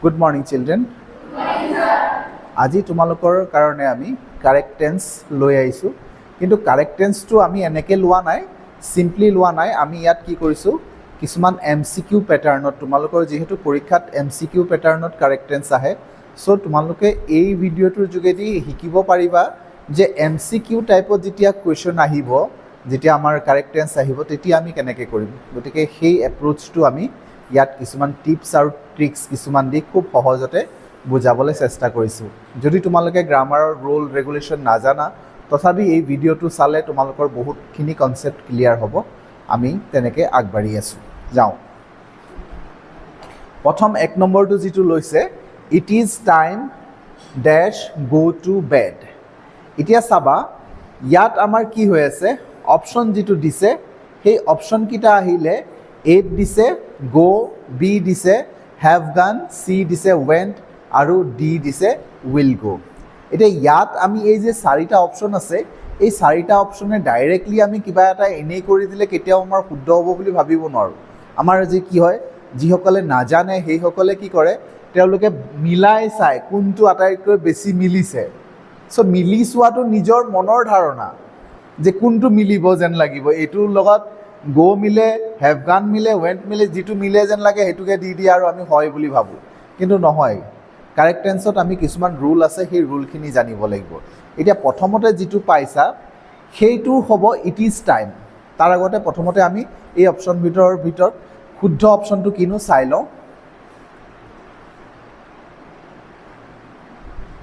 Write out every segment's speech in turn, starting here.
Good morning, children. আজি তোমালোকৰ কাৰণে আমি কাৰেক্ট টেন্স লৈ আহিছোঁ, কিন্তু কাৰেক্ট টেন্সটো আমি এনেকৈ লোৱা নাই, চিম্পলি লোৱা নাই। আমি ইয়াত কি কৰিছোঁ, কিছুমান MCQ পেটাৰ্ণত, তোমালোকৰ যিহেতু পৰীক্ষাত MCQ পেটাৰ্ণত কাৰেক্ট টেন্স আহে, চ' তোমালোকে এই ভিডিঅ'টোৰ যোগেদি শিকিব পাৰিবা যে MCQ টাইপত যেতিয়া কুৱেশ্যন আহিব, যেতিয়া আমাৰ কাৰেক্ট টেন্স আহিব, তেতিয়া আমি কেনেকৈ কৰিম। গতিকে সেই এপ্ৰ'চটো আমি ইয়াত কিছুমান টিপছ আৰু ট্ৰিক্স কিছুমান দি খুব সহজতে বুজাবলৈ চেষ্টা কৰিছোঁ। যদি তোমালোকে গ্ৰামাৰৰ ৰুল ৰেগুলেশ্যন নাজানা, তথাপি এই ভিডিঅ'টো চালে তোমালোকৰ বহুতখিনি কনচেপ্ট ক্লিয়াৰ হ'ব। আমি তেনেকৈ আগবাঢ়ি আছোঁ, যাওঁ। প্ৰথম 1 নম্বৰটো যিটো লৈছে, ইট ইজ টাইম ডেছ গ' টু বেড। এতিয়া চাবা, ইয়াত আমাৰ কি হৈ আছে, অপশ্যন যিটো দিছে সেই অপশ্যনকেইটা আহিলে এত দিছে, গ', বি দিছে, হেভ গান, চি দিছে ৱেণ্ট, আৰু ডি দিছে উইল গ'। এতিয়া ইয়াত আমি এই যে 4টা অপশ্যন আছে, এই 4টা অপশ্যনে ডাইৰেক্টলি আমি কিবা এটা এনেই কৰি দিলে কেতিয়াও আমাৰ শুদ্ধ হ'ব বুলি ভাবিব নোৱাৰোঁ। আমাৰ যে কি হয়, যিসকলে নাজানে সেইসকলে কি কৰে, তেওঁলোকে মিলাই চায় কোনটো আটাইতকৈ বেছি মিলিছে। চ' মিলি চোৱাটো নিজৰ মনৰ ধাৰণা যে কোনটো মিলিব যেন লাগিব, এইটোৰ লগত গ' মিলে, হেভ গান মিলে, ৱেণ্ট মিলে, যিটো মিলে যেন লাগে সেইটোকে দি দিয়ে আৰু আমি হয় বুলি ভাবোঁ, কিন্তু নহয়। কাৰেক্ট টেন্সত আমি কিছুমান ৰুল আছে, সেই ৰুলখিনি জানিব লাগিব। এতিয়া প্ৰথমতে যিটো পাইছা সেইটো হ'ব ইট ইজ টাইম। তাৰ আগতে প্ৰথমতে আমি এই অপশ্যনবিধৰ ভিতৰত শুদ্ধ অপশ্যনটো কিনো চাই লওঁ।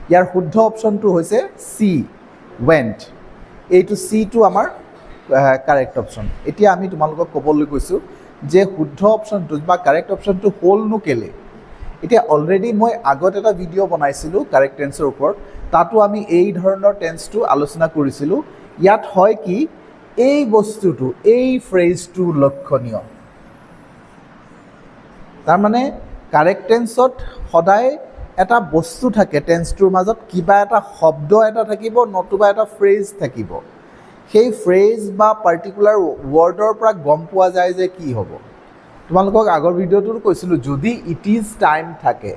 ইয়াৰ শুদ্ধ অপশ্যনটো হৈছে চি, ৱেণ্ট। এইটো চিটো আমাৰ কাৰেক্ট অপশ্যন। এতিয়া আমি তোমালোকক ক'বলৈ গৈছোঁ যে শুদ্ধ অপশ্যনটো বা কাৰেক্ট অপশ্যনটো হ'লনো কেলে। এতিয়া অলৰেডি মই আগত এটা ভিডিঅ' বনাইছিলোঁ কাৰেক্ট টেন্সৰ ওপৰত, তাতো আমি এই ধৰণৰ টেন্সটো আলোচনা কৰিছিলোঁ। ইয়াত হয় কি, এই বস্তুটো, এই ফ্ৰেজটো লক্ষণীয়। তাৰমানে কাৰেক্ট টেন্সত সদায় এটা বস্তু থাকে, টেন্সটোৰ মাজত কিবা এটা শব্দ এটা থাকিব, নতুবা এটা ফ্ৰেজ থাকিব। সেই ফ্ৰেজ বা পাৰ্টিকুলাৰ ৱৰ্ডৰ পৰা গম পোৱা যায় যে কি হ'ব। তোমালোকক আগৰ ভিডিঅ'টোত কৈছিলোঁ, যদি ইট ইজ টাইম থাকে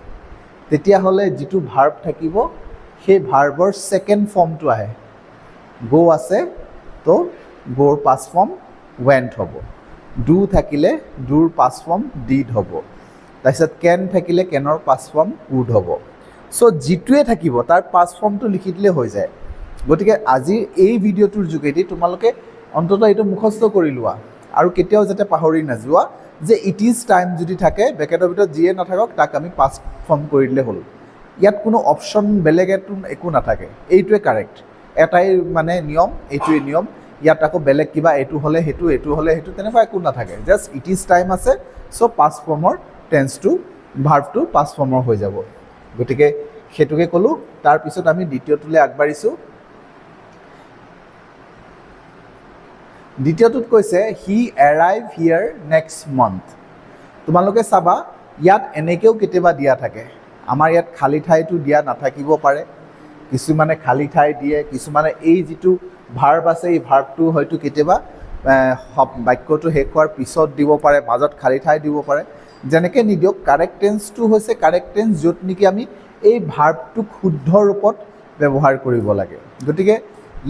তেতিয়াহ'লে যিটো ভাৰ্ব থাকিব সেই ভাৰ্বৰ ছেকেণ্ড ফৰ্মটো আহে। গ' আছে তো গ'ৰ পাষ্ট ফৰ্ম ৱেণ্ট হ'ব। ডু থাকিলে ডুৰ পাষ্ট ফৰ্ম ডিড হ'ব। তাৰপিছত কেন থাকিলে কেনৰ পাষ্ট ফৰ্ম উড হ'ব। চ' যিটোৱে থাকিব তাৰ পাষ্ট ফৰ্মটো লিখি দিলে হৈ যায়। গতিকে আজিৰ এই ভিডিঅ'টোৰ যোগেদি তোমালোকে অন্ততঃ এইটো মুখস্থ কৰি লোৱা আৰু কেতিয়াও যাতে পাহৰি নাযোৱা যে ইট ইজ টাইম যদি থাকে, ব্ৰেকেটৰ ভিতৰত যিয়ে নাথাকক তাক আমি পাষ্ট ফৰ্ম কৰি দিলে হ'ল। ইয়াত কোনো অপশ্যন বেলেগ একো নাথাকে, এইটোৱে কাৰেক্ট। এটাই মানে নিয়ম, এইটোৱে নিয়ম। ইয়াত আকৌ বেলেগ কিবা এইটো হ'লে সেইটো, এইটো হ'লে সেইটো, তেনেকুৱা একো নাথাকে। জাষ্ট ইট ইজ টাইম আছে, চ' পাষ্ট ফৰ্মৰ টেন্সটো, ভাৰ্বটো পাষ্ট ফৰ্মৰ হৈ যাব। গতিকে সেইটোকে ক'লোঁ। তাৰপিছত আমি দ্বিতীয়টোলৈ আগবাঢ়িছোঁ। দ্বিতীয়টোত কৈছে হি এৰাইভ হিয়াৰ নেক্সট মান্থ। তোমালোকে চাবা, ইয়াত এনেকৈও কেতিয়াবা দিয়া থাকে। আমাৰ ইয়াত খালী ঠাইটো দিয়া নাথাকিব পাৰে, কিছুমানে খালী ঠাই দিয়ে, কিছুমানে এই যিটো ভাৰ্ব আছে এই ভাৰ্বটো হয়তো কেতিয়াবা বাক্যটো শেষ হোৱাৰ পিছত দিব পাৰে, মাজত খালী ঠাই দিব পাৰে। যেনেকৈ নিদিয়ক, কাৰেক্ট টেন্সটো হৈছে কাৰেক্ট টেন্স য'ত নেকি আমি এই ভাৰ্বটোক শুদ্ধ ৰূপত ব্যৱহাৰ কৰিব লাগে। গতিকে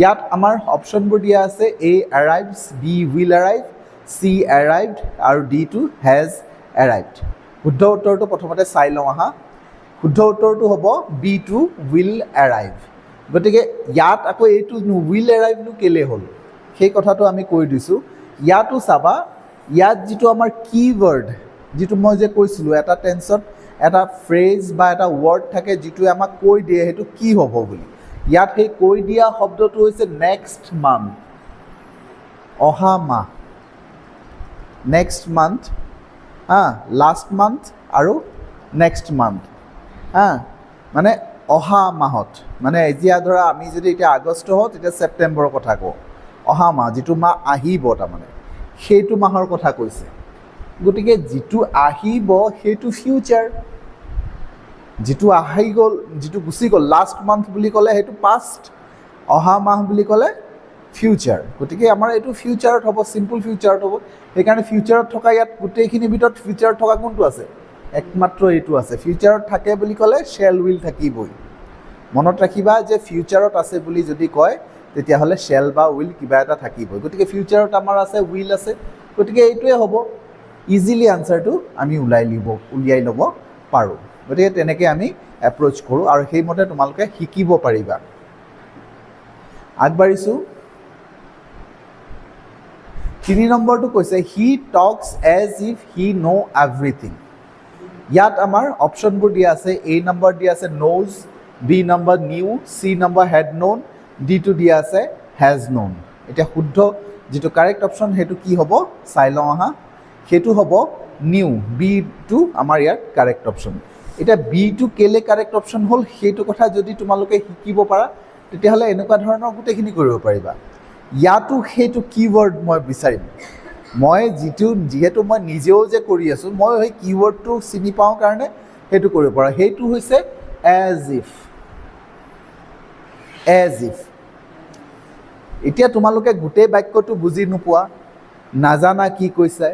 ইয়াত আমাৰ অপশ্যনবোৰ দিয়া আছে, A arrives, B will arrive, C arrived, আৰু ডি টু হেজ এৰাইভড। শুদ্ধ উত্তৰটো প্ৰথমতে চাই লওঁ আহা। শুদ্ধ উত্তৰটো হ'ব বি টু উইল এৰাইভ। গতিকে ইয়াত আকৌ এইটো উইল এৰাইভনো কেলে হ'ল সেই কথাটো আমি কৈ দিছোঁ। ইয়াতো চাবা, ইয়াত যিটো আমাৰ কি ৱৰ্ড, যিটো মই যে কৈছিলোঁ এটা টেন্সত এটা ফ্ৰেজ বা এটা ৱৰ্ড থাকে যিটোৱে আমাক কৈ দিয়ে সেইটো কি হ'ব বুলি। ইয়াত সেই কৈ দিয়া শব্দটো হৈছে নেক্সট মান্থ, অহা মাহ। নেক্সট মান্থ, লাষ্ট মান্থ আৰু নেক্সট মান্থ, মানে অহা মাহত। মানে এতিয়া ধৰা আমি যদি এতিয়া আগষ্ট হওঁ তেতিয়া ছেপ্টেম্বৰৰ কথা কওঁ। অহা মাহ, যিটো মাহ আহিব তাৰমানে সেইটো মাহৰ কথা কৈছে। গতিকে যিটো আহিব সেইটো ফিউচাৰ, যিটো আহি গ'ল, যিটো গুচি গ'ল, লাষ্ট মান্থ বুলি ক'লে সেইটো পাষ্ট, অহা মাহ বুলি ক'লে ফিউচাৰ। গতিকে আমাৰ এইটো ফিউচাৰত হ'ব, চিম্পল ফিউচাৰত হ'ব। সেইকাৰণে ফিউচাৰত থকা ইয়াত গোটেইখিনিৰ ভিতৰত ফিউচাৰত থকা কোনটো আছে, একমাত্ৰ এইটো আছে। ফিউচাৰত থাকে বুলি ক'লে শ্বেল উইল থাকিবই। মনত ৰাখিবা যে ফিউচাৰত আছে বুলি যদি কয় তেতিয়াহ'লে শ্বেল বা উইল কিবা এটা থাকিবই। গতিকে ফিউচাৰত আমাৰ আছে, উইল আছে, গতিকে এইটোৱে হ'ব। ইজিলি আনচাৰটো আমি উলিয়াই ল'ব পাৰোঁ। গতিকে তেনেকৈ আমি এপ্ৰ'চ কৰোঁ আৰু সেইমতে তোমালোকে শিকিব পাৰিবা। আগবাঢ়িছোঁ। 3 নম্বৰটো কৈছে he talks as if he know' everything. ইয়াত আমাৰ অপশ্যনবোৰ দিয়া আছে। A নম্বৰ দিয়া আছে ন'জ, B নম্বৰ নিউ, C নম্বৰ হেড ন'ন, Dটো দিয়া আছে হেজ ন'ন। এতিয়া শুদ্ধ যিটো কাৰেক্ট অপশ্যন সেইটো কি হ'ব চাই লওঁ আহা। সেইটো হ'ব নিউ। বিটো আমাৰ ইয়াত কাৰেক্ট অপশ্যন। এতিয়া বিটো কেলে কাৰেক্ট অপশ্যন হ'ল সেইটো কথা যদি তোমালোকে শিকিব পাৰা তেতিয়াহ'লে এনেকুৱা ধৰণৰ গোটেইখিনি কৰিব পাৰিবা। ইয়াতো সেইটো কিৱৰ্ড মই বিচাৰিম। মই যিহেতু মই নিজেও যে কৰি আছোঁ, মই সেই কিৱৰ্ডটো চিনি পাওঁ কাৰণে সেইটো কৰিব পাৰোঁ। সেইটো হৈছে এজ ইফ। As if. এতিয়া তোমালোকে গোটেই বাক্যটো বুজি নোপোৱা, নাজানা কি কৈছে,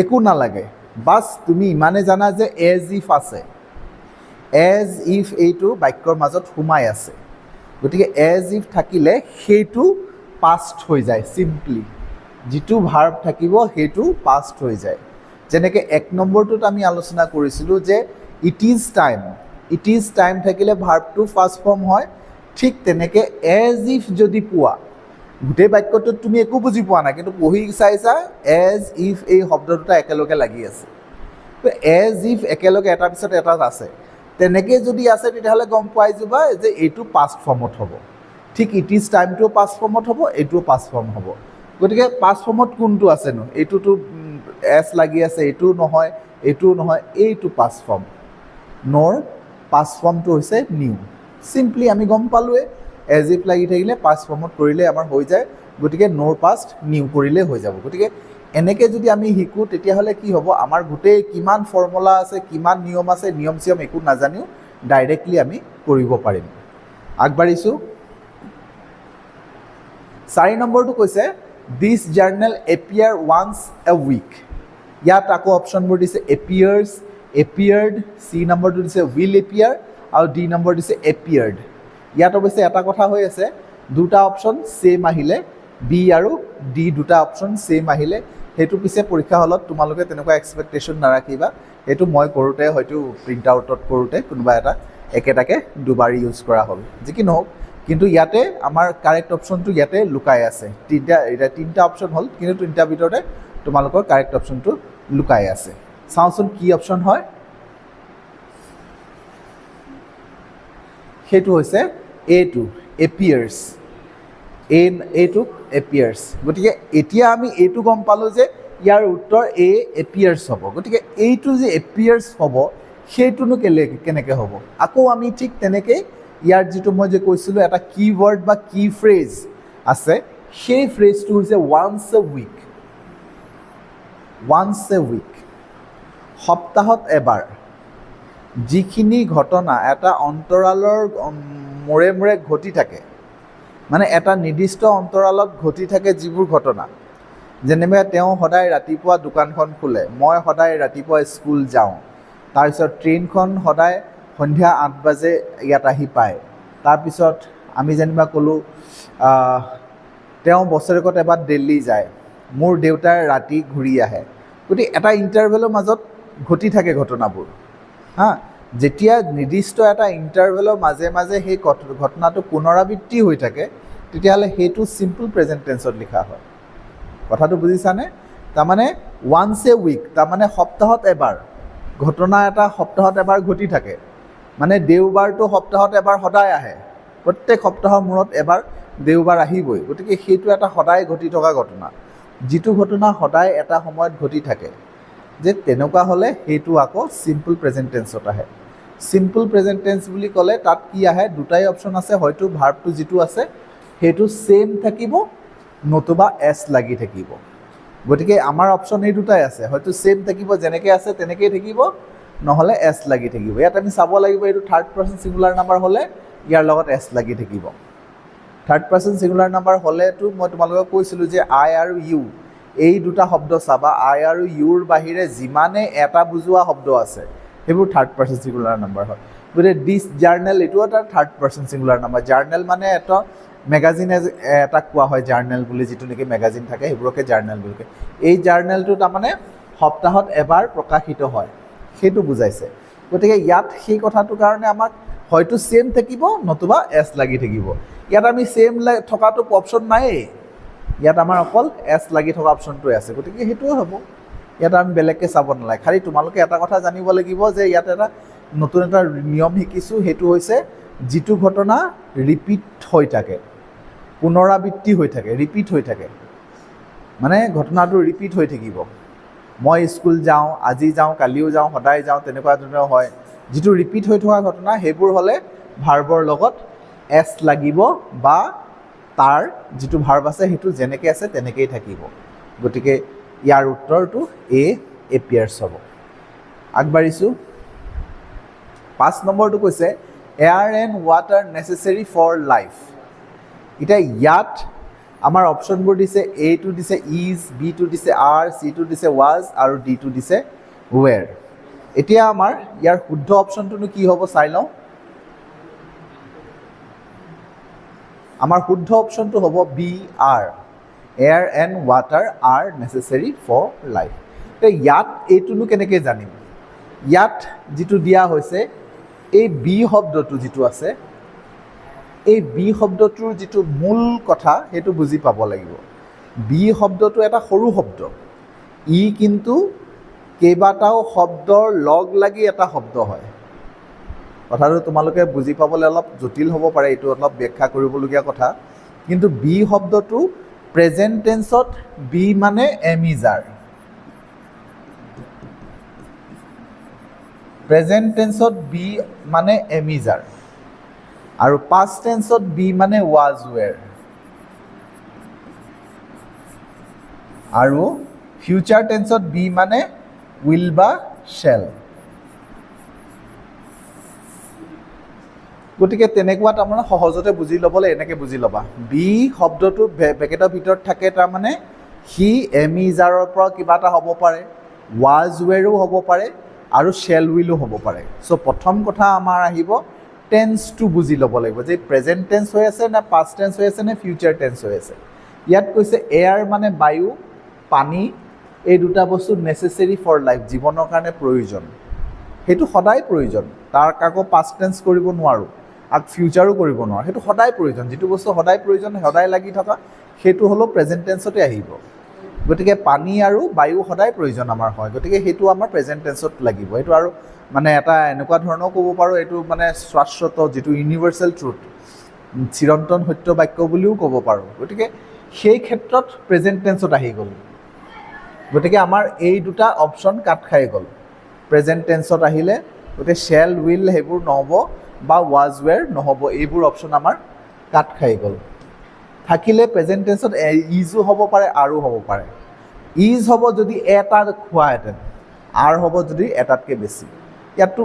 একো নালাগে। বাছ তুমি ইমানে জানা যে এজ ইফ আছে। এজ ইফ এইটো বাক্যৰ মাজত সোমাই আছে। গতিকে এজ ইফ থাকিলে সেইটো পাষ্ট হৈ যায় চিম্পলি। যিটো ভাৰ্ব থাকিব সেইটো পাষ্ট হৈ যায়। যেনেকৈ 1 নম্বৰটোত আমি আলোচনা কৰিছিলোঁ যে it is time. It is time থাকিলে ভাৰ্বটো ফাৰ্ষ্ট ফৰ্ম হয়। ঠিক তেনেকৈ এজ ইফ যদি পোৱা, গোটেই বাক্যটোত তুমি একো বুজি পোৱা নাই কিন্তু পঢ়ি চাইছা এজ ইফ এই শব্দ দুটা একেলগে লাগি আছে। তো এজ ইফ একেলগে এটাৰ পিছত এটা আছে। তেনেকৈ যদি আছে তেতিয়াহ'লে গম পাই যাবা যে এইটো পাষ্ট ফৰ্মত হ'ব। ঠিক ইট ইজ টাইমটোও পাষ্ট ফৰ্মত হ'ব, এইটোও পাষ্ট ফৰ্ম হ'ব। গতিকে পাষ্ট ফৰ্মত কোনটো আছেনো? এইটোতো এছ লাগি আছে, এইটোও নহয়, এইটোও নহয়, এইটো পাষ্ট ফৰ্ম। ন'ৰ পাষ্ট ফৰ্মটো হৈছে নিউ। চিম্পলি আমি গম পালোৱে এজ ইফ লাগি থাকিলে পাষ্ট ফৰ্মত কৰিলে আমাৰ হৈ যায়। গতিকে ন'ৰ পাষ্ট নিউ কৰিলে হৈ যাব। গতিকে এনেকৈ যদি আমি শিকোঁ তেতিয়াহ'লে কি হ'ব, আমাৰ গোটেই কিমান ফৰ্মুলা আছে, কিমান নিয়ম আছে, নিয়ম চিয়ম একো নাজানিও ডাইৰেক্টলি আমি কৰিব পাৰিম। আগবাঢ়িছোঁ। 4 নম্বৰটো কৈছে দিছ journal appear once a week. ইয়াত আকৌ অপশ্যনবোৰ দিছে এপিয়াৰ্ছ, এপিয়াৰ্ড, C নম্বৰটো দিছে উইল এপিয়াৰ আৰু D নম্বৰ দিছে এপিয়াৰ্ড। ইয়াত অৱশ্যে এটা কথা হৈ আছে, দুটা অপশ্যন ছেইম আহিলে, B আৰু D দুটা অপশ্যন ছেইম আহিলে, সেইটো পিছে পৰীক্ষা হলত তোমালোকে তেনেকুৱা এক্সপেক্টেশ্যন নাৰাখিবা। সেইটো মই কৰোঁতে হয়তো প্ৰিণ্ট আউটত কৰোঁতে কোনোবা এটা একেটাকে দুবাৰ ইউজ কৰা হ'ল, যি কি নহওক। কিন্তু ইয়াতে আমাৰ কাৰেক্ট অপশ্যনটো ইয়াতে লুকাই আছে। তিনিটা অপশ্যন হ'ল, কিন্তু তিনিটাৰ ভিতৰতে তোমালোকৰ কাৰেক্ট অপশ্যনটো লুকাই আছে। চাওঁচোন কি অপশ্যন হয়। সেইটো হৈছে এইটো এপিয়াৰ্ছ। এইটো এপিয়াৰ্ছ। গতিকে এতিয়া আমি এইটো গম পালোঁ যে ইয়াৰ উত্তৰ এ এপিয়াৰ্ছ হ'ব। গতিকে এইটো যে এপিয়াৰ্ছ হ'ব সেইটোনো কেনেকৈ হ'ব? আকৌ আমি ঠিক তেনেকৈ ইয়াৰ যিটো মই যে কৈছিলোঁ এটা কি ৱৰ্ড বা কি ফ্ৰেজ আছে, সেই ফ্ৰেজটো হৈছে once a week. Once a week, সপ্তাহত এবাৰ। যিখিনি ঘটনা এটা অন্তৰালৰ মূৰে মূৰে ঘটি থাকে, মানে এটা নিৰ্দিষ্ট অন্তৰালত ঘটি থাকে যিবোৰ ঘটনা, যেনেবা তেওঁ সদায় ৰাতিপুৱা দোকানখন খোলে, মই সদায় ৰাতিপুৱা স্কুল যাওঁ, তাৰপিছত ট্ৰেইনখন সদায় সন্ধিয়া 8 বাজে ইয়াত আহি পায়, তাৰপিছত আমি যেনিবা ক'লোঁ তেওঁ বছৰেকত এবাৰ দিল্লী যায়, মোৰ দেউতাই ৰাতি ঘূৰি আহে। গতিকে এটা ইণ্টাৰভেলৰ মাজত ঘটি থাকে ঘটনাবোৰ। যেতিয়া নিৰ্দিষ্ট এটা ইণ্টাৰভেলৰ মাজে মাজে সেই ঘটনাটো পুনৰাবৃত্তি হৈ থাকে তেতিয়াহ'লে সেইটো চিম্পল প্ৰেজেণ্ট টেন্সত লিখা হয়। কথাটো বুজিছানে? তাৰমানে ওৱান্স এ উইক, তাৰমানে সপ্তাহত এবাৰ ঘটনা এটা সপ্তাহত এবাৰ ঘটি থাকে। মানে দেওবাৰটো সপ্তাহত এবাৰ সদায় আহে, প্ৰত্যেক সপ্তাহৰ মূৰত এবাৰ দেওবাৰ আহিবই। গতিকে সেইটো এটা সদায় ঘটি থকা ঘটনা, যিটো ঘটনা সদায় এটা সময়ত ঘটি থাকে। যে তেনেকুৱা হ'লে সেইটো আকৌ চিম্পল প্ৰেজেণ্ট টেন্সত আহে। চিম্পল প্ৰেজেণ্ট টেন্স বুলি ক'লে তাত কি আহে, দুটাই অপশ্যন আছে, হয়তো ভাৰ্বটো যিটো আছে সেইটো ছেইম থাকিব, নতুবা এছ লাগি থাকিব। গতিকে আমাৰ অপশ্যন এই দুটাই আছে, হয়তো ছেইম থাকিব যেনেকৈ আছে তেনেকেই থাকিব, নহ'লে এছ লাগি থাকিব। ইয়াত আমি চাব লাগিব এইটো থাৰ্ড পাৰ্চন ছিংগুলাৰ নাম্বাৰ হ'লে ইয়াৰ লগত এছ লাগি থাকিব। থাৰ্ড পাৰ্চন ছিংগুলাৰ নাম্বাৰ হ'লেতো মই তোমালোকক কৈছিলোঁ যে আই আৰু ইউ এই দুটা শব্দ চাবা, আই আৰু ইউৰ বাহিৰে যিমানে এটা বুজোৱা শব্দ আছে সেইবোৰ থাৰ্ড পাৰ্চন ছিংগুলাৰ নাম্বাৰ হয়। গতিকে দিছ জাৰ্নেল এইটো এটা third person singular number. Journal মানে এটা মেগাজিন এটা কোৱা হয় জাৰ্নেল বুলি, যিটো নেকি মেগাজিন থাকে সেইবোৰকে জাৰ্নেল বুলি কয়। এই জাৰ্নেলটো তাৰমানে সপ্তাহত এবাৰ প্ৰকাশিত হয়, সেইটো বুজাইছে। গতিকে ইয়াত সেই কথাটোৰ কাৰণে আমাক হয়তো ছেম থাকিব নতুবা এছ লাগি থাকিব। ইয়াত আমি ছেম থকাটো অপশ্যন নায়েই, ইয়াত আমাৰ অকল এছ লাগি থকা অপশ্যনটোৱে আছে, গতিকে সেইটোৱে হ'ব। ইয়াত আমি বেলেগকৈ চাব নালাগে। খালি তোমালোকে এটা কথা জানিব লাগিব যে ইয়াত এটা নতুন এটা নিয়ম শিকিছোঁ, সেইটো হৈছে যিটো ঘটনা ৰিপিট হৈ থাকে, পুনৰাবৃত্তি হৈ থাকে, ৰিপিট হৈ থাকে, মানে ঘটনাটো ৰিপিট হৈ থাকিব। মই স্কুল যাওঁ, আজি যাওঁ, কালিও যাওঁ, সদায় যাওঁ, তেনেকুৱা ধৰণৰ হয়। যিটো ৰিপিট হৈ থকা ঘটনা সেইবোৰ হ'লে ভাৰ্বৰ লগত এছ লাগিব বা তাৰ যিটো ভাৰ্ব আছে সেইটো যেনেকৈ আছে তেনেকৈয়ে থাকিব। গতিকে ইয়াৰ উত্তৰটো এ এপিয়াৰ্ছ হ'ব। আগবাঢ়িছোঁ। 5 নম্বৰটো কৈছে air and water necessary for life. এতিয়া ইয়াত আমাৰ অপশ্যনবোৰ দিছে, এটো দিছে ইজ, বিটো দিছে আৰ, চিটো দিছে ৱাজ আৰু ডিটো দিছে ৱেৰ। এতিয়া আমাৰ ইয়াৰ শুদ্ধ অপশ্যনটোনো কি হ'ব চাই লওঁ। আমাৰ শুদ্ধ অপশ্যনটো হ'ব B are, air and water are necessary for life. এতিয়া ইয়াত এইটোনো কেনেকৈ জানিম? ইয়াত যিটো দিয়া হৈছে এই বি শব্দটো যিটো আছে, এই বি শব্দটোৰ যিটো মূল কথা সেইটো বুজি পাব লাগিব। বি শব্দটো এটা সৰু শব্দ, ই কিন্তু কেইবাটাও শব্দৰ লগ লাগি এটা শব্দ হয়। কথাটো তোমালোকে বুজি পাবলৈ অলপ জটিল হ'ব পাৰে, এইটো অলপ ব্যাখ্যা কৰিবলগীয়া কথা। কিন্তু বি শব্দটো প্ৰেজেণ্ট টেন্সত বি মানে এমিজাৰ, প্ৰেজেণ্ট টেন্সত বি মানে এমিজাৰ, আৰু পাষ্ট টেন্সত বি মানে ৱাজ ৱেৰ, আৰু ফিউচাৰ টেন্সত বি মানে উইল বা শ্বেল। গতিকে তেনেকুৱা তাৰমানে সহজতে বুজি ল'বলৈ এনেকৈ বুজি ল'বা। বি শব্দটো ব্ৰেকেটৰ ভিতৰত থাকে, তাৰমানে সি এমিজাৰৰ পৰা কিবা এটা হ'ব পাৰে, ৱাজ ৱেৰো হ'ব পাৰে আৰু শ্বেল উইলো হ'ব পাৰে। চ' প্ৰথম কথা আমাৰ আহিব টেন্সটো বুজি ল'ব লাগিব, যে প্ৰেজেণ্ট টেন্স হৈ আছে নে পাষ্ট টেন্স হৈ আছে নে ফিউচাৰ টেন্স হৈ আছে। ইয়াত কৈছে এয়াৰ মানে বায়ু, পানী, এই দুটা বস্তু নেচেচেৰী ফৰ লাইফ, জীৱনৰ কাৰণে প্ৰয়োজন। সেইটো সদায় প্ৰয়োজন, তাক আকৌ পাষ্ট টেন্স কৰিব নোৱাৰোঁ, আৰু ফিউচাৰো কৰিব নোৱাৰোঁ, সেইটো সদায় প্ৰয়োজন। যিটো বস্তু সদায় প্ৰয়োজন, সদায় লাগি থকা, সেইটো হ'লেও প্ৰেজেণ্ট টেন্সতে আহিব। গতিকে পানী আৰু বায়ু সদায় প্ৰয়োজন আমাৰ হয়, গতিকে সেইটো আমাৰ প্ৰেজেণ্ট টেন্সত লাগিব। এইটো আৰু মানে এটা এনেকুৱা ধৰণৰ ক'ব পাৰোঁ, এইটো মানে শাশ্বত যিটো ইউনিভাৰ্চেল ট্ৰুথ, চিৰন্তন সত্য বাক্য বুলিও ক'ব পাৰোঁ। গতিকে সেই ক্ষেত্ৰত প্ৰেজেণ্ট টেন্সত আহি গ'ল। গতিকে আমাৰ এই দুটা অপশ্যন কাট খাই গ'ল প্ৰেজেণ্ট টেন্সত আহিলে। গতিকে শ্বেল উইল সেইবোৰ নহ'ব বা ৱাজ ৱেৰ নহ'ব, এইবোৰ অপশ্যন আমাৰ কাট খাই গ'ল। থাকিলে প্ৰেজেণ্ট টেন্সত ইজো হ'ব পাৰে আৰু হ'ব পাৰে। ইজ হ'ব যদি এটা খোৱাহেঁতেন, আৰ হ'ব যদি এটাতকৈ বেছি। ইয়াততো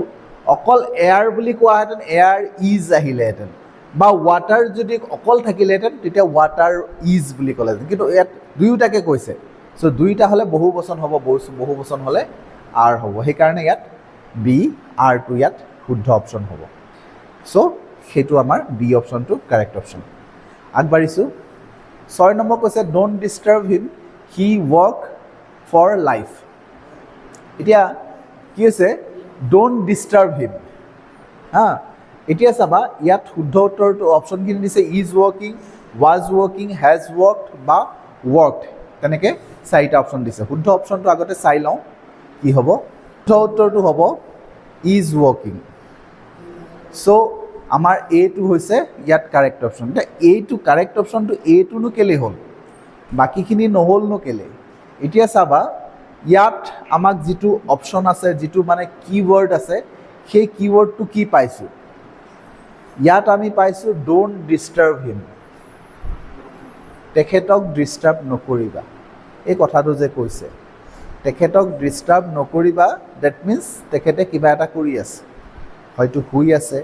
অকল এয়াৰ বুলি কোৱাহেঁতেন এয়াৰ ইজ আহিলেহেঁতেন, বা ৱাটাৰ যদি অকল থাকিলেহেঁতেন তেতিয়া ৱাটাৰ ইজ বুলি ক'লেহেঁতেন, কিন্তু ইয়াত দুয়োটাকে কৈছে। চ' দুয়োটা হ'লে বহু বচন হ'ব, বহু বচন হ'লে আৰ হ'ব, সেইকাৰণে ইয়াত বি আৰটো ইয়াত শুদ্ধ অপশ্যন হ'ব। চ' সেইটো আমাৰ বি অপশ্যনটো কাৰেক্ট অপশ্যন। আগবাঢ়িছোঁ। 6 নম্বৰ কৈছে don't disturb him, he work for life. এতিয়া কি হৈছে, ড'ণ্ট ডিষ্টাৰ্ব হিম, হা। এতিয়া চাবা ইয়াত শুদ্ধ উত্তৰটো অপশ্যনখিনি দিছে is working, was working, has worked বা ৱৰ্কড, তেনেকৈ 4টা অপশ্যন দিছে। শুদ্ধ অপশ্যনটো আগতে চাই লওঁ কি হ'ব। শুদ্ধ উত্তৰটো হ'ব ইজ ৱৰ্কিং। চ' আমাৰ এইটো হৈছে ইয়াত কাৰেক্ট অপশ্যন। এতিয়া এইটো কাৰেক্ট অপশ্যনটো এইটোনো কেলৈ হ'ল, বাকীখিনি নহ'লনো কেলৈ? এতিয়া চাবা ইয়াত আমাক যিটো অপশ্যন আছে, যিটো মানে কিৱৰ্ড আছে, সেই কিৱৰ্ডটো কি পাইছোঁ? ইয়াত আমি পাইছোঁ ড'ণ্ট ডিষ্টাৰ্ব হিম, তেখেতক ডিষ্টাৰ্ব নকৰিবা। এই কথাটো যে কৈছে তেখেতক ডিষ্টাৰ্ব নকৰিবা, ডেট মিনছ তেখেতে কিবা এটা কৰি আছে, হয়তো শুই আছে,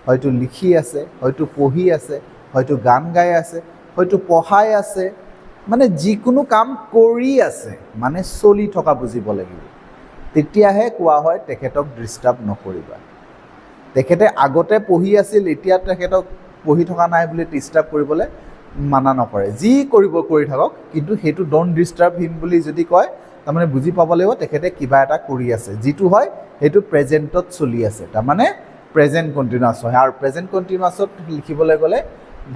হয়তো লিখি আছে, হয়তো পঢ়ি আছে, হয়তো গান গাই আছে, হয়তো পঢ়াই আছে, মানে যিকোনো কাম কৰি আছে, মানে চলি থকা বুজিব লাগিব। তেতিয়াহে কোৱা হয় তেখেতক ডিষ্টাৰ্ব নকৰিবা। তেখেতে আগতে পঢ়ি আছিল, এতিয়া তেখেতক পঢ়ি থকা নাই বুলি ডিষ্টাৰ্ব কৰিবলৈ মানা নকৰে। যি কৰিব কৰি থাকক, কিন্তু সেইটো ডণ্ট ডিষ্টাৰ্ব হিম বুলি যদি কয়, তাৰমানে বুজি পাব লাগিব তেখেতে কিবা এটা কৰি আছে, যিটো হয় সেইটো প্ৰেজেণ্টত চলি আছে, তাৰমানে প্ৰেজেণ্ট কণ্টিনিউৱাছ হয়। আৰু প্ৰেজেণ্ট কণ্টিনিউৱাছত লিখিবলৈ গ'লে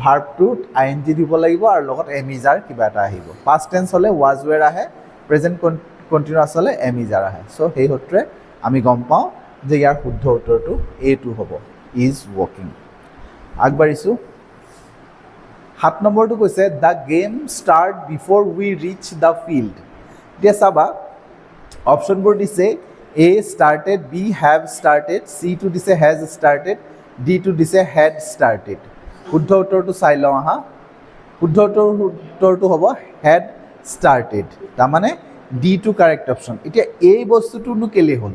ভাৰ্বটোত ING দিব লাগিব আৰু লগত এম ইজাৰ কিবা এটা আহিব। পাষ্ট টেন্স হ'লে ৱাজ ৱেৰ আহে, প্ৰেজেণ্ট কণ্টিনিউৱাছ হ'লে এম ইজাৰ আহে। চ' সেই সূত্ৰে আমি গম পাওঁ যে ইয়াৰ শুদ্ধ উত্তৰটো এইটো হ'ব, ইজ ৱকিং। আগবাঢ়িছোঁ। 7 নম্বৰটো কৈছে the game start before we rich the field. এতিয়া চাবা অপশ্যনবোৰ দিছে A started, B have started, C টো দিছে has started, D টো দিছে had started। শুদ্ধ উত্তৰটো চাই লওঁ আহা। শুদ্ধ উত্তৰটো হ'ব had started, তাৰমানে D টো কাৰেক্ট অপশ্যন। এতিয়া এই বস্তুটোনো কেলৈ হ'ল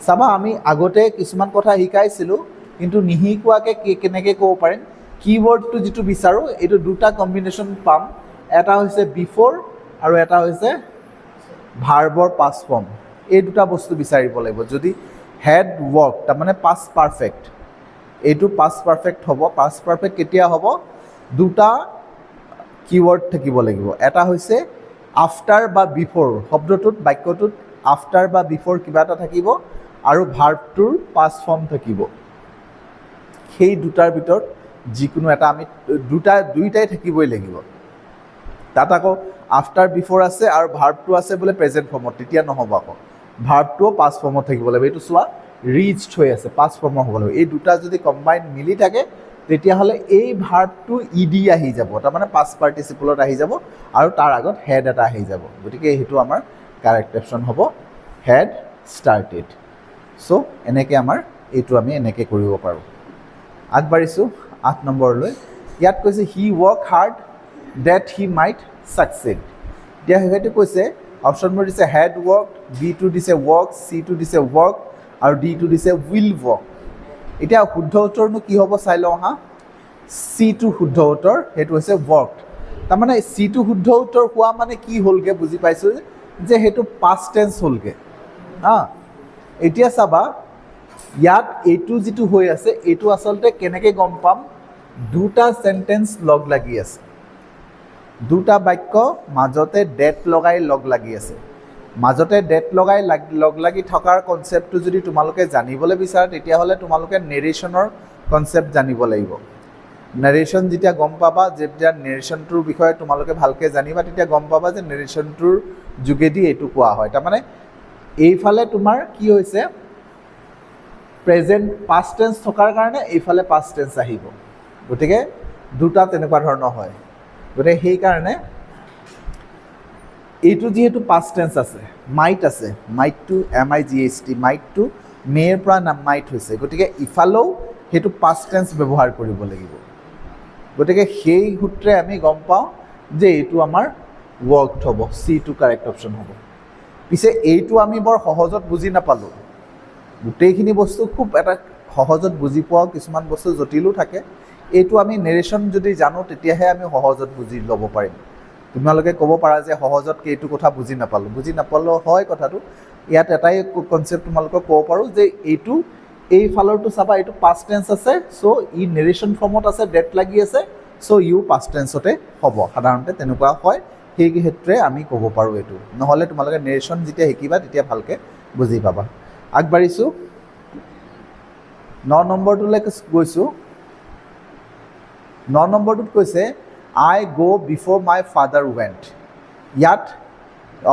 চাবা, আমি আগতে কিছুমান কথা শিকাইছিলোঁ, কিন্তু নিশিকোৱাকৈ কেনেকৈ ক'ব পাৰিম। কিৱৰ্ডটো যিটো বিচাৰোঁ এইটো দুটা কম্বিনেশ্যন পাম, এটা হৈছে বিফ'ৰ আৰু এটা হৈছে ভাৰ্বৰ পাষ্ট ফৰ্ম। এই দুটা বস্তু বিচাৰিব লাগিব। যদি হেড ৱৰ্ক তাৰমানে পাষ্ট পাৰফেক্ট, এইটো পাষ্ট পাৰফেক্ট হ'ব। পাষ্ট পাৰফেক্ট কেতিয়া হ'ব? দুটা কিৱৰ্ড থাকিব লাগিব, এটা হৈছে আফটাৰ বা বিফ'ৰ, শব্দটোত বাক্যটোত আফটাৰ বা বিফ'ৰ কিবা এটা থাকিব আৰু ভাৰ্বটোৰ পাষ্ট ফৰ্ম থাকিব। সেই দুটাৰ ভিতৰত যিকোনো এটা আমি দুইটাই থাকিবই লাগিব। তাত আকৌ আফটাৰ বিফ'ৰ আছে আৰু ভাৰ্বটো আছে বোলে প্ৰেজেণ্ট ফৰ্মত, তেতিয়া নহ'ব। আকৌ ভাৰ্বটোও পাষ্ট ফৰ্মত থাকিব লাগিব। এইটো চোৱা ৰিচড হৈ আছে, পাষ্ট ফৰ্মৰ হ'ব লাগিব। এই দুটা যদি কম্বাইন মিলি থাকে তেতিয়াহ'লে এই ভাৰ্বটো ED আহি যাব, তাৰমানে পাষ্ট পাৰ্টিচিপলত আহি যাব আৰু তাৰ আগত হেড এটা আহি যাব। গতিকে সেইটো আমাৰ কাৰেক্ট অপশ্যন হ'ব হেড ষ্টাৰ্টেড। চ' এনেকৈ আমাৰ এইটো আমি এনেকৈ কৰিব পাৰোঁ। আগবাঢ়িছোঁ 8 নম্বৰলৈ। ইয়াত কৈছে হি ৱৰ্ক হাৰ্ড ডেট হি মাইট ছাকচিড। এতিয়া সেইটো কৈছে অপশ্যনবোৰ দিছে হেড ৱৰ্ক, বি টো দিছে ৱৰ্ক, চি টো দিছে ৱৰ্ক আৰু ডি টো দিছে উইল ৱৰ্ক। এতিয়া শুদ্ধ উত্তৰনো কি হ'ব চাই লওঁ হা। চি টো শুদ্ধ উত্তৰ, সেইটো হৈছে ৱৰ্ক। তাৰমানে চি টো শুদ্ধ উত্তৰ হোৱা মানে কি হ'লগৈ বুজি পাইছোঁ যে সেইটো পাষ্ট টেন্স হ'লগৈ। এতিয়া চাবা ইয়াত এইটো যিটো হৈ আছে এইটো আচলতে কেনেকৈ গম পাম, দুটা চেণ্টেন্স লগ লাগি আছে, দুটা বাক্য মাজতে ডেট লগাই লগ লাগি আছে। মাজতে ডেট লগাই লগ লাগি থকাৰ কনচেপ্টটো যদি তোমালোকে জানিবলৈ বিচাৰা তেতিয়াহ'লে তোমালোকে নেৰেশ্যনৰ কনচেপ্ট জানিব লাগিব। নেৰেশ্যন যেতিয়া গম পাবা, যেতিয়া নেৰেশ্যনটোৰ বিষয়ে তোমালোকে ভালকৈ জানিবা, তেতিয়া গম পাবা যে নেৰেশ্যনটোৰ যোগেদি এইটো কোৱা হয়। তাৰমানে এইফালে তোমাৰ কি হৈছে প্ৰেজেণ্ট পাষ্ট টেন্স থকাৰ কাৰণে এইফালে পাষ্ট টেন্স আহিব। গতিকে দুটা তেনেকুৱা ধৰণৰ হয়। গতিকে সেইকাৰণে এইটো যিহেতু পাষ্ট টেন্স আছে, মাইট আছে, মাইটটো MIGHT, মাইটটো মেৰ পৰা মাইট হৈছে, গতিকে ইফালেও সেইটো পাষ্ট টেন্স ব্যৱহাৰ কৰিব লাগিব। গতিকে সেই সূত্ৰে আমি গম পাওঁ যে এইটো আমাৰ ৱৰ্কড হ'ব, চি টো কাৰেক্ট অপশ্যন হ'ব। পিছে এইটো আমি বৰ সহজত বুজি নাপালোঁ। গোটেইখিনি বস্তু খুব এটা সহজত বুজি পোৱা, কিছুমান বস্তু জটিলো থাকে। এইটো আমি নেৰেশ্যন যদি জানো তেতিয়াহে আমি সহজত বুজি ল'ব পাৰিম। তোমালোকে ক'ব পাৰা যে সহজত এইটো কথা বুজি নাপালোঁ হয় কথাটো। ইয়াত এটাই কনচেপ্ট তোমালোকক ক'ব পাৰোঁ যে এইটো এইফালৰটো চাবা, এইটো পাষ্ট টেন্স আছে, চ' ই নেৰেশ্যন ফৰ্মত আছে, ডেট লাগি আছে, চ' ইও পাষ্ট টেন্সতে হ'ব। সাধাৰণতে তেনেকুৱা হয়, সেই ক্ষেত্ৰে আমি ক'ব পাৰোঁ এইটো। নহ'লে তোমালোকে নেৰেশ্যন যেতিয়া শিকিবা তেতিয়া ভালকৈ বুজি পাবা। আগবাঢ়িছোঁ 9 নম্বৰটোলৈ গৈছোঁ। 9 নম্বৰটোত কৈছে I go before my father went। ইয়াত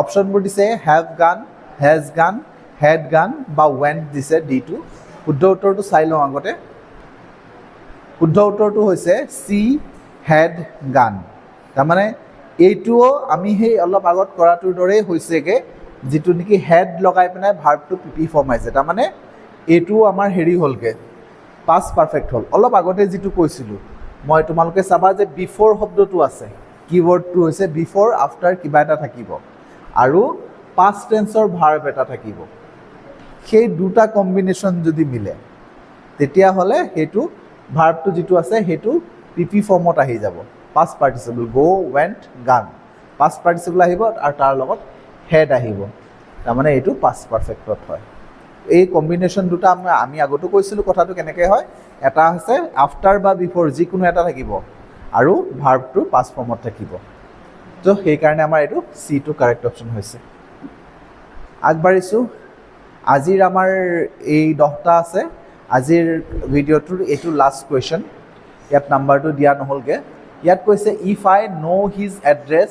অপশ্যনবোৰ দিছে have gone, has gone, had gone বা went দিছে ডিটো। শুদ্ধ উত্তৰটো চাই লওঁ আগতে। শুদ্ধ উত্তৰটো হৈছে C had gone। তাৰমানে এইটোও আমি সেই অলপ আগত কৰাটোৰ দৰেই হৈছেগৈ, যিটো নেকি হেড লগাই পেলাই ভাৰ্বটো PP ফৰ্মাইছে। তাৰমানে এইটোও আমাৰ হেৰি হ'লগৈ, পাষ্ট পাৰফেক্ট হ'ল। অলপ আগতে যিটো কৈছিলোঁ মই, তোমালোকে চাবা যে বিফ'ৰ শব্দটো আছে, কিৱৰ্ডটো হৈছে বিফ'ৰ, আফটাৰ কিবা এটা থাকিব আৰু পাষ্ট টেন্সৰ ভাৰ্ব এটা থাকিব। সেই দুটা কম্বিনেশ্যন যদি মিলে তেতিয়াহ'লে সেইটো ভাৰ্বটো যিটো আছে সেইটো PP ফৰ্মত আহি যাব। পাষ্ট পাৰ্টিচিপল, গ' ৱেণ্ট গান, পাষ্ট পাৰ্টিচিপল আহিব আৰু তাৰ লগত হেড আহিব। তাৰমানে এইটো পাষ্ট পাৰফেক্টত হয়। এই কম্বিনেশ্যন দুটা আমি আগতো কৈছিলোঁ কথাটো কেনেকৈ হয়। এটা হৈছে আফটাৰ বা বিফৰ যিকোনো এটা থাকিব আৰু ভাৰ্বটো পাষ্ট ফৰ্মত থাকিব। তো সেইকাৰণে আমাৰ এইটো চিটো কাৰেক্ট অপশ্যন হৈছে। আগবাঢ়িছোঁ। আজিৰ আমাৰ এই 10টা আছে। আজিৰ ভিডিঅ'টোৰ এইটো লাষ্ট কুৱেশ্যন। ইয়াত নাম্বাৰটো দিয়া নহ'লগৈ। ইয়াত কৈছে if I know' his address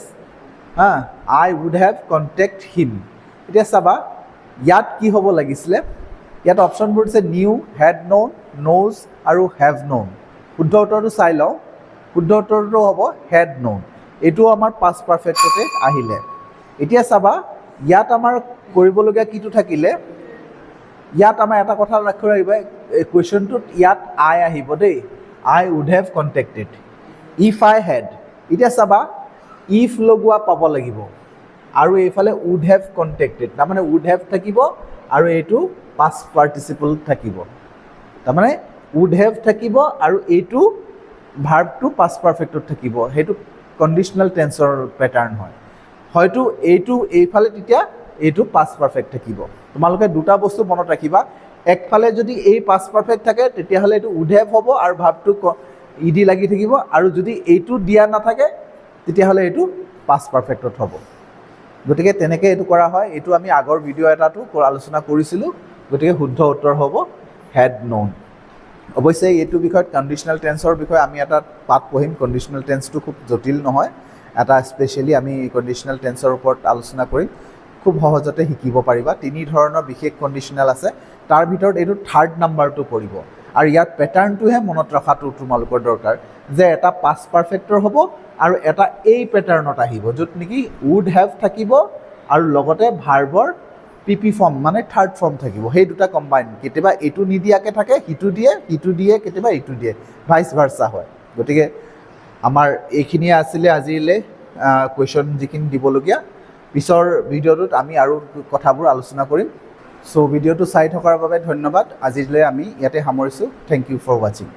I would have contact him. এতিয়া চাবা ইয়াত কি হ'ব লাগিছিলে। ইয়াত অপশ্যনবোৰ দিছে নিউ, হেড ন'ন, ন'জ আৰু হেভ ন'ন। শুদ্ধ উত্তৰটো চাই লওঁ। শুদ্ধ উত্তৰটো হ'ব হেড ন'ন। এইটোও আমাৰ পাষ্ট পাৰফেক্টতে আহিলে। এতিয়া চাবা ইয়াত আমাৰ কৰিবলগীয়া কিটো থাকিলে। ইয়াত আমাৰ এটা কথা লক্ষ্য ৰাখিব, কুৱেশ্যনটোত ইয়াত আই আহিব দেই। I would have contacted, if I had. এতিয়া চাবা ইফ লগোৱা পাব লাগিব আৰু এইফালে উড হেভ কণ্টেক্টেড, তাৰমানে উড হেভ থাকিব আৰু এইটো পাষ্ট পাৰ্টিচিপল থাকিব। তাৰমানে উড হেভ থাকিব আৰু এইটো ভাৰ্বটো পাষ্ট পাৰফেক্টত থাকিব। সেইটো কণ্ডিশ্যনেল টেন্সৰ পেটাৰ্ণ হয়। হয়তো এইটো এইফালে তেতিয়া এইটো পাষ্ট পাৰফেক্ট থাকিব। তোমালোকে দুটা বস্তু মনত ৰাখিবা। একফালে যদি এই পাষ্ট পাৰফেক্ট থাকে তেতিয়াহ'লে এইটো উড হেভ হ'ব আৰু ভাৰ্বটো ইডি লাগি থাকিব, আৰু যদি এইটো দিয়া নাথাকে তেতিয়াহ'লে এইটো পাষ্ট পাৰফেক্টত হ'ব। গতিকে তেনেকৈ এইটো কৰা হয়। এইটো আমি আগৰ ভিডিঅ' এটাতো আলোচনা কৰিছিলোঁ। গতিকে শুদ্ধ উত্তৰ হ'ব হেড ন'ন। অৱশ্যে এইটো বিষয়ত কণ্ডিশ্যনেল টেন্সৰ বিষয়ে আমি এটা পাঠ পঢ়িম। কণ্ডিশ্যনেল টেন্সটো খুব জটিল নহয়। এটা স্পেচিয়েলি আমি কণ্ডিশ্যনেল টেন্সৰ ওপৰত আলোচনা কৰিম। খুব সহজতে শিকিব পাৰিবা। 3 ধৰণৰ বিশেষ কণ্ডিশ্যনেল আছে। তাৰ ভিতৰত এইটো 3rd নাম্বাৰটো পৰিব। আৰু ইয়াত পেটাৰ্ণটোহে মনত ৰখাটো তোমালোকৰ দৰকাৰ, যে এটা পাষ্ট পাৰফেক্টৰ হ'ব আৰু এটা এই পেটাৰ্ণত আহিব, য'ত নেকি উড হেভ থাকিব আৰু লগতে ভাৰ্বৰ পিপি ফৰ্ম মানে 3rd ফৰ্ম থাকিব। সেই দুটা কম্বাইন। কেতিয়াবা এইটো নিদিয়াকৈ থাকে, সিটো দিয়ে, কেতিয়াবা এইটো দিয়ে, ভাইচ ভাৰ্চা হয়। গতিকে আমাৰ এইখিনিয়ে আছিলে আজিলৈ কুৱেশ্যন যিখিনি দিবলগীয়া। পিছৰ ভিডিঅ'টোত আমি আৰু কথাবোৰ আলোচনা কৰিম। চ' ভিডিঅ'টো চাই থকাৰ বাবে ধন্যবাদ। আজিলৈ আমি ইয়াতে সামৰিছোঁ। থেংক ইউ ফৰ ৱাচিং।